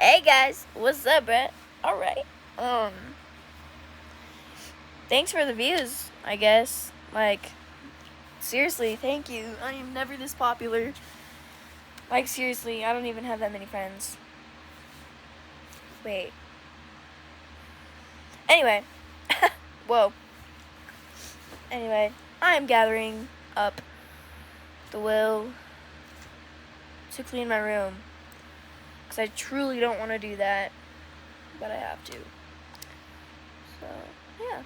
Hey guys, what's up, Brett? Alright. Thanks for the views, I guess. Like, seriously, thank you. I am never this popular. Like, seriously, I don't even have that many friends. Wait. Anyway. Whoa. Anyway, I am gathering up the will to clean my room. Because I truly don't want to do that. But I have to. So, yeah.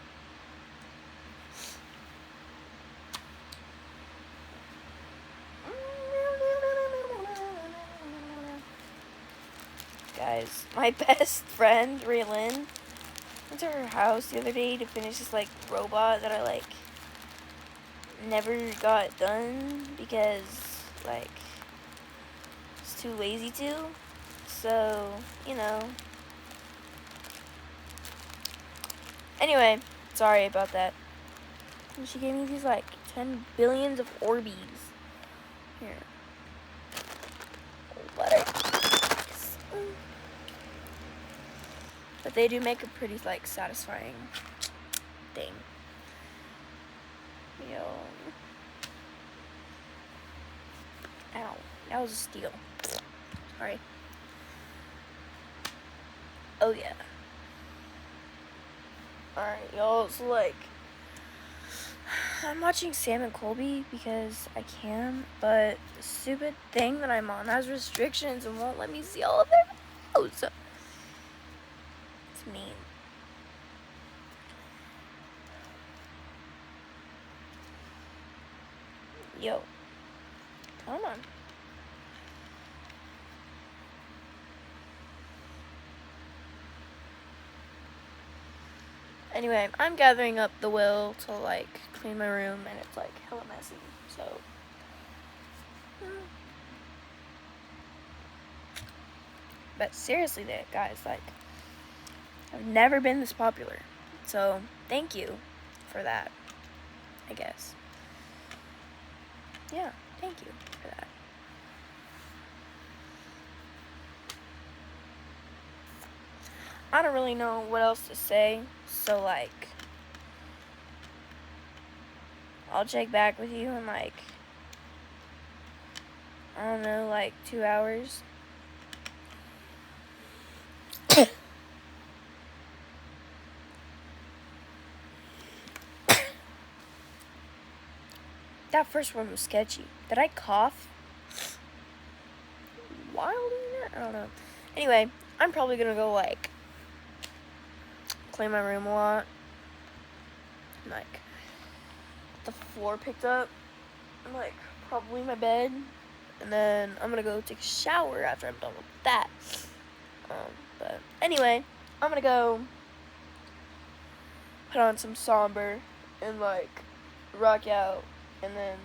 Guys, my best friend, Raylyn, went to her house the other day to finish this, robot that I, never got done because, it's too lazy to. So, Anyway, sorry about that. And she gave me these, 10 billions of Orbeez. Here. What are these? But they do make a pretty, satisfying thing. Yo. Ow. That was a steal. Sorry. Oh, yeah. Alright, y'all. So, I'm watching Sam and Colby because I can, but the stupid thing that I'm on has restrictions and won't let me see all of their videos. It's mean. Yo. Come on. Anyway, I'm gathering up the will to, clean my room, and it's, hella messy, so. But seriously, guys, I've never been this popular. So, thank you for that, I guess. Yeah, thank you for that. I don't really know what else to say, so, I'll check back with you in, I don't know, 2 hours. That first one was sketchy. Did I cough? While doing that? I don't know. Anyway, I'm probably gonna go, clean my room a lot. The floor picked up. And, probably my bed. And then I'm gonna go take a shower after I'm done with that. But anyway, I'm gonna go put on some somber and, rock out. And then,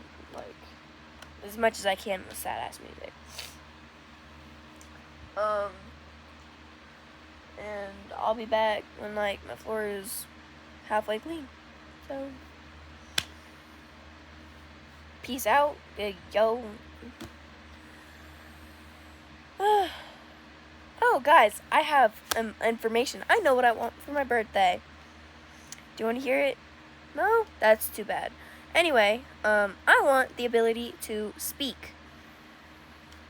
as much as I can with sad-ass music. And I'll be back when, my floor is halfway clean. So, peace out, yo. Oh, guys, I have information. I know what I want for my birthday. Do you want to hear it? No? That's too bad. Anyway, I want the ability to speak.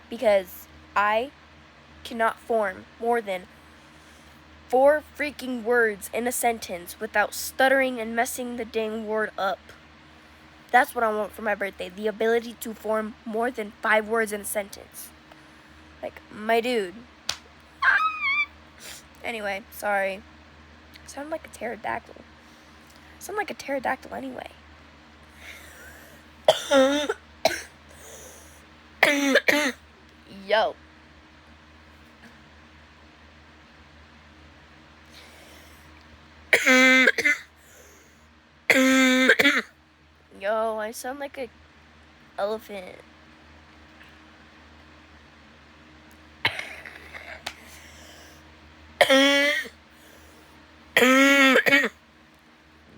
Because I cannot form more than 4 freaking words in a sentence without stuttering and messing the dang word up. That's what I want for my birthday. The ability to form more than 5 words in a sentence. My dude. Anyway, sorry. I sound like a pterodactyl. I sound like a pterodactyl anyway. Yo. Yo, I sound like a elephant.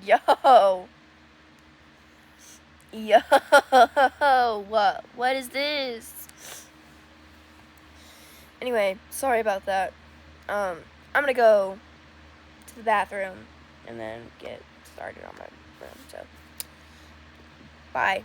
Yo. Yo. What is this? Anyway, sorry about that. I'm gonna go to the bathroom and then get started on my room. So, bye.